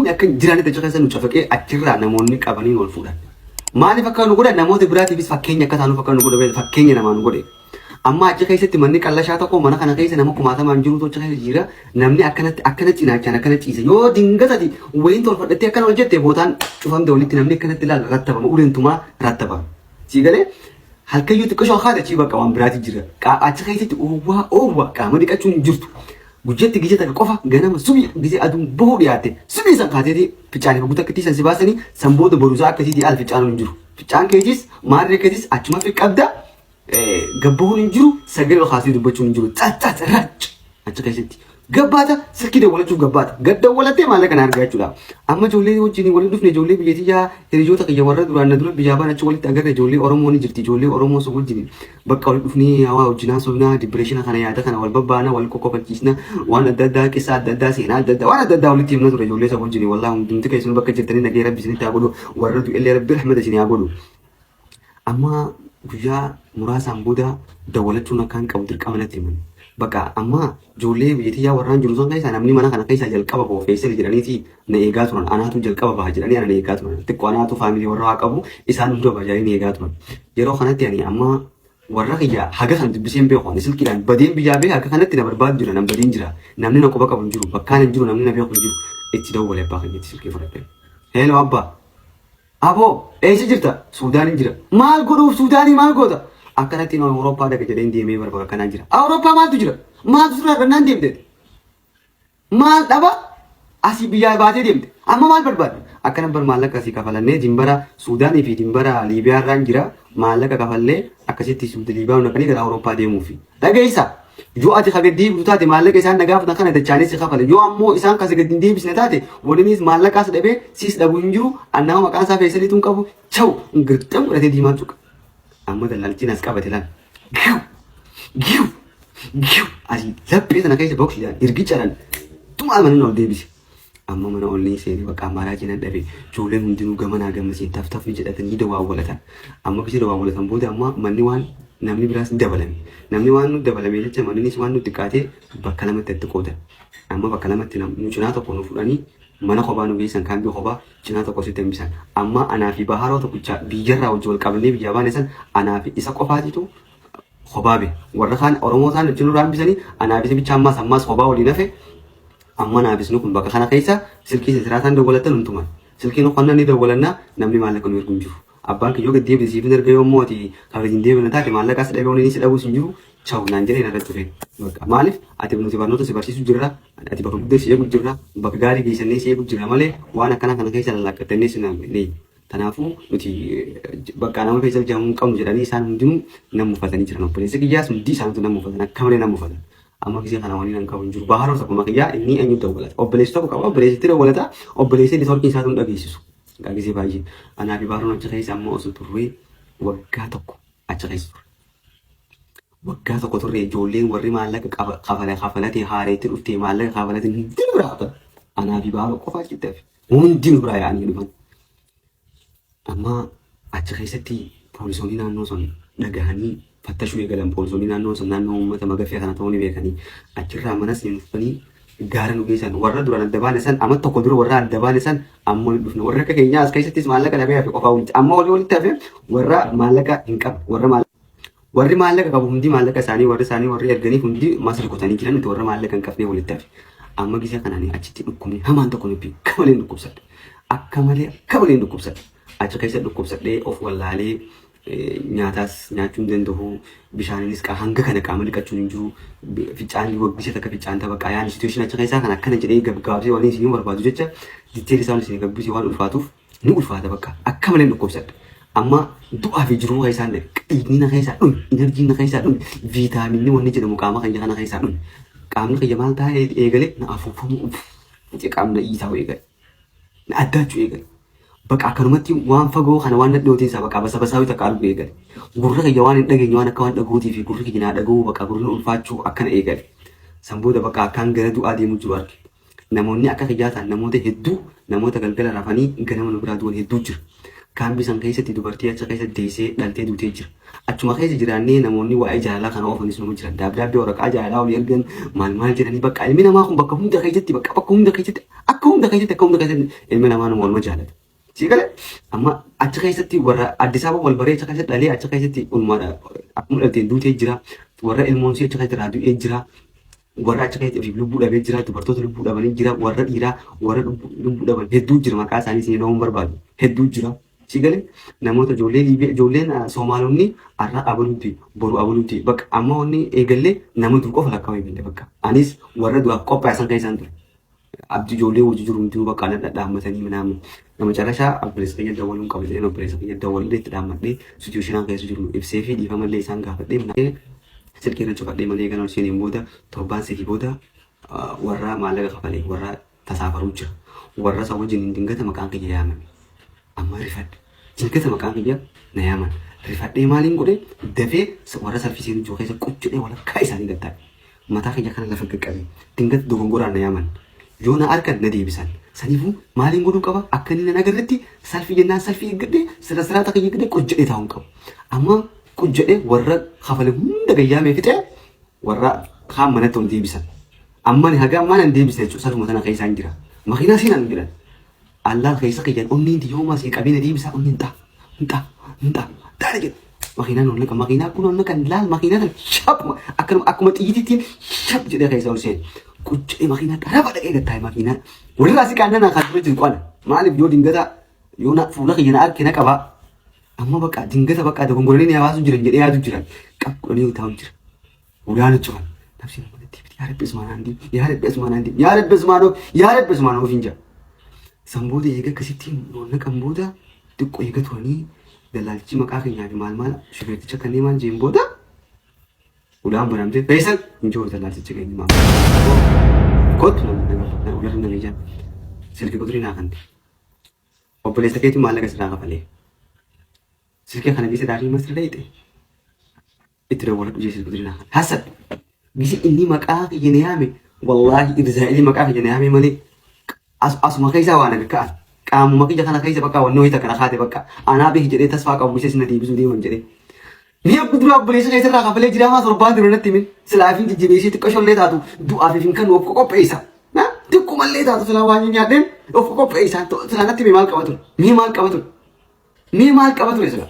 namoonni akka jiraan itti caqasan nu cafaqee achirraa namoonni qabanii wal fuudhan. Maaliif akka nu godha namoota biraatiifis fakkeenya akka taanuuf akka nu godha fakkeenya namaa nu godhe. Amma achi keessatti manni qallashaa tokko mana kana keessa nama kumaatamaan jiru tocha keessa jira namni akkanatti cinaachaan akkana ciise yoo dingatati wayin tolfadhattee akkana hojjette bootaan cufamte walitti namni akkanatti ilaala rattabama uleentumaa rattabama. Siigalee halkayyuu xiqqoo haadha chi bakka waan biraati jira. Achi keessatti oowwaa qaama dhiqachuun hin jirtu. Gujjetti gijjeta qofa ganama subii gisee aduun bahuu dhiyaatte subii san kaateeti ficaan guutuu akkatti san si baasanii san booda boruusaa akkasiiti al ficaan hin jiru. Ficaan keetis maarree keetis achuma fi qabda. Gabbuun hin jiru sagalee khaasii dubbachuun hin jiru xaxxax rach achi keessatti gabbaata sirkii dawwalachuuf gabbaata gaddawwalatee maallaqa na argaa jechuudha. Amma ijoollee wajjin waliin dhufne ijoollee biyyatiyyaa hiriyoota kiyya warra duraan na dura biyyaa baan achi walitti agarra ijoollee Oromoo ni jirti ijoollee Oromoo sun wajjin bakka walitti dhufnee hawaa wajjinaa soofnaa dipireeshina kana yaada kana wal babbaana wal kokkofachiisna waan adda addaa qissa adda addaa seenaa adda addaa waan adda addaa walitti himna ture ijoollee isa wajjin wallaahi hundumti keessan bakka jirtanii nagee rabbi isinitti haa godhu warra du'ellee rabbi rahmata isinii haa godhu. Amma guyyaa muraasaan booda dawwalachuun akkaan qabu dirqama natti himan. Bakka amma ijoollee biyyatiyyaa warraan jiru san keessaa namni mana kana keessaa jalqaba boofeessee jedhaniiti na eegaa turan. Anaatu jalqaba baha jedhanii ana na eegaa turan. Xiqqoo anaatu faamilii warra haa qabu isaan hunda bajaajii na eegaa turan. Yeroo kanatti ani amma warra kiyya haga kan dubbiseen beeku ani silkiidhaan badeen biyyaa bee haga kanatti na barbaadu jira nan badiin jira namni na quba qabu hin jiru bakkaan hin jiru namni na beeku hin jiru itti dawwalee abbaa keenyatti silkii fudhadhe. Heeloo abbaa. Abo, eessa jirta? Suudaan jira. Maal godhuuf Suudaanii maal goota? Akkanatti nama Awurooppaa daga jedheen deemee barbaada kanaan jira. Awurooppaa maaltu jira? Maaltu sirraa dhannaan deemte? Maal dhaba? Asii biyyaa baatee deemte. Amma maal barbaadde? Akkana bar maallaqa asii kafalannee dimbara Suudaanii fi dimbara Liibiyaa irraan jira. Maallaqa kafallee akkasitti Liibiyaa hundaqanii gara Awurooppaa deemuufi. Dhageessa. Yoo ati kagadii butaate maallaqa isaan nagaafatan kana dachaanis si kafale. Yoo ammoo isaan kasi gadi deebisne taate waliinis maallaqaas dhabee siis dhabuu hin jiru. Annama maqaan isaa feesaliituun qabu chaw ngirxam godhatee diimaa tuqa. Amma daldalchiin as qabate lan. Giyu asii laphee sana keessa boksiidhaan hirgichaadhaan tumaal mana ol deebise. Amma mana ol ni seenee bakka amaaraa jinan dhabe ijoolleen hundinuu gamanaa gammaseen taftafni jedhatanii dawaawwalatan. Amma bisi dawaawwalatan booda amma manni waan namni biraas dabalame. Namni waan nu dabalame jecha mannis waan nutti qaatee bakka lamatti itti qoodan. Amma bakka lamatti nu cinaa tokko nu fudhanii mana kophaa nu geessan kan kophaa cinaa tokko sitti hambisan. Amma anaa fi baharoo tokkicha biyyarraa wajji wal qabannee biyyaa baane san anaa fi isa qofaatitu kophaa be. Warra kaan Oromoo isaan wajjin nurraa hambisanii anaa fi bicha ammaas kophaa waliin hafe. Amma naa bisnu kun bakka kana keessa silkii siraataan dawwalatan hundumaan. Silkiin qonnaan ni dawwalanna namni maallaqa nu ergu hin jiru. Abbaan kiyyoo gadi deebisiif erga yommuu ati kabajin deebina taate maallaqaas dhabee waliin si dhabuu sin jiru chaw naan jedhee narratti dhufe. Maaliif ati nuti barnoota si barsiisu jirra ati bakka guddaa si eegu jirra bakka gaarii geessannee si eegu jirra malee waan akkana kana keessa lallaaqqattannee si naamne. Kanaafuu nuti bakka nama keessa jamu qabnu jedhanii isaan hundinuu nama uffatanii jiran obboleessi kiyyaas hundi isaanitu nama uffatan akka malee nama uffatan. Amma gisee kana waliin an qabu hin jiru baharoo tokko makiyyaa inni eenyu dawwalata obboleessi tokko qaba obboleessitti dawwalata obboleessi networkii isaatu hin dhageessisu. Gagisee baay'ee anaa fi baaroon achi keessa ammoo osoo turree waggaa tokko achi keessa ture. Waggaa tokko turree ijoolleen warri maallaqa kafalatee haareetti dhuftee maallaqa kafalatee hundi nu biraa hafan. Anaa fi baaroo qofaa achitti hafe hundi nu biraa yaa'anii dhufan. Amma achi keessatti poolisoonni naannoo sun dhagahanii fattashuu eegalan poolisoonni naannoo sun naannoo uummata magaffee kana ta'uu ni beekanii achirraa manas ni dhufanii gaara nu geessan warra duraan adda baane san amma tokko dura warra adda baane san ammoo hin dhufne warra akka keenyaa as keessattis maallaqa dhabee hafe qofaa walitti amma walitti hafe warra maallaqa hin qabu warri maallaqa qabu hundi maallaqa isaanii warri erganiif hundi mas rukutanii jiran warra maallaqa hin qabne walitti hafe amma gisee kanaan achitti dhukkubni hamaan tokko nuti akka malee dhukkubsadhe akka malee dhukkubsadhe achi keessa dhukkubsadhee of wallaalee nyaatas nyaachuun danda'u bishaaninis hanga kana qaama dhiqachuun hin jiru fincaan waggisa takka fincaan tapha qaayaan situation achi keessaa kan akkana jedhee gabaabsee waliin isin barbaadu jecha ditteeli isaan isin gabbisee waan ulfaatuuf ni ulfaata bakka akka malee dhukkubsadha amma du'aa fi jiruu keessaa dhiigni na keessaa dhume enerjiin na keessaa dhume viitaaminni wanni jedhamu qaama kan kana keessaa dhume qaamni kiyya maal taa'ee eegale na afuufamu qaamna isaa eegale na addaachuu eegale. Bakka akkanumatti waan fagoo kana waan dhadhootiin isaa bakka basa takka arguu eegale. Gurra kiyya waan hin dhageenye waan akka waan dhagootii fi gurri kiyya naa dhaguu bakka gurri ulfaachuu akkana eegale. Sanbooda bakka akkaan gara du'aa deemuu jiru arge. Namoonni akka kiyyaa ta'an namoota hedduu namoota galgala rafanii ganama nu biraa du'an hedduu jira. Kaambii san keessatti dubartii achi keessa deessee dhaltee duutee jira. Achuma keessa jiraannee namoonni waa'ee jaalalaa kana oofanis nama jiran. Daabdaabbee waraqaa jaalalaa olii ergan maal jedhanii bakka ilmi namaa kun bakka hunda keessatti bakka hunda keessatti akka hunda keessatti ilmi namaa nama waluma jaalata. Sigalee amma achi keessatti warra Addis Ababa wal baree achi keessatti dhalee achi keessatti ulmaadha akkuma dhalteen duutee jira. Warra ilmoonsii achi keessatti raaduu jira. Warra achi keessatti lubbuu dhabee jira. Dubartoota lubbuu dhabanii jira. Warra dhiiraa warra lubbuu dhaban hedduu jira. Maqaa isaanii siin dhahuun barbaadu hedduu jira. Sigalee namoota ijoolleen Soomaalonni har'a abaluuti boru abaluuti bakka amma wanni eegallee nama dur qofa lakkaa'uu eegalle bakka anis warra duraaf qophaa'isan keessaan ture abdii ijoollee hojii jiru hundinuu bakka ana dhadhaammatanii minaamu nama carrashaa obboleessa kiyya dawwaluun qaba jedheen obboleessa kiyya dawwallee itti dhaammadhee situushinaan keessa jiru ibsee fi dhiifamallee isaan gaafadhee minaa silkii irra cufadhee malee ganaa isheen booda torbaan sadii booda warra maallaqa kafalee warra tasaafaruu jira warra isa wajjin dingata maqaan kiyya yaamame. Amma rifadhe jinkata maqaan kiyya na yaaman rifadhee maaliin godhe dafee warra salfiseen ijoo keessa quccudhee walakkaa isaanii gattaa'e mataa kiyya kana lafa qaqqabe dingata dogongoraan na yaaman yoo na argan na deebisan saniifuu maaliin godhuu qaba akka inni na agarretti salfii jennaan salfii eeggadhee sirraata kiyya eeggadhee quccudhee taa'uun qabu amma quccudhee warra kafale hunda gayyaamee fixee warra kaan manatti ol deebisan amma ni haga ammaan hin deebisne jechuudha saluma tana keessaan jira makiinaa siinaan jedhan. Allah keessa kiyyan onni ndi yooma si qabina deebisa onni nta taane jedhu makiinaan onni kan makiinaa kun onni kan laal makiinaa kan shap akkuma xiyyitiin shap jedhee keessa ol seen quccee makiinaa qaraba dhaqee gattaa'e makiinaa walirraa si qaannana kan ture jiru qana maaliif yoo dingata yoo na fuula kiyyana arke na qaba amma bakka dingata bakka dogongoranii na baasu jiran jedhee yaadu jiran qab qodanii taa'u jira ulaana cufan nafsi namatti yaa rabbi ismaanoo finja. Samboota eega akkasittiin noonna qambooda xiqqoo eega turanii dalaalchi maqaa keenyaa fi maal shufeerticha kanneen maal jeen booda ulaan banamtee feesan hin jiru dalaalchicha keenya maal kootu ularra namee jaan silkii quturii naa kante obboleessa keetiin maallaqa siraa kafalee silkii kana gisa daarii masirra hiite itti dawwaladhu jee silkii quturii naa kante hasan gisi inni maqaa keenya yaame wallaahi irzaa'ilii maqaa keenya yaame malee asuma keessa waan akka qaamuma kiyya kana keessa bakka wannoo hita kana kaate bakka anaa beeki jedhee tasfaa qabu bisee sina deebisuu deeman jedhee ni abbu dura obboleessa keessa irraa kafalee jiraamaa torbaan dura natti min silaafin jijjibeessee xiqqoo shollee taatu du'aaf hin kan of qopheessa na xiqqoo mallee taatu silaa waan nyaadheen of qopheessa silaa natti mee maal qabatu sila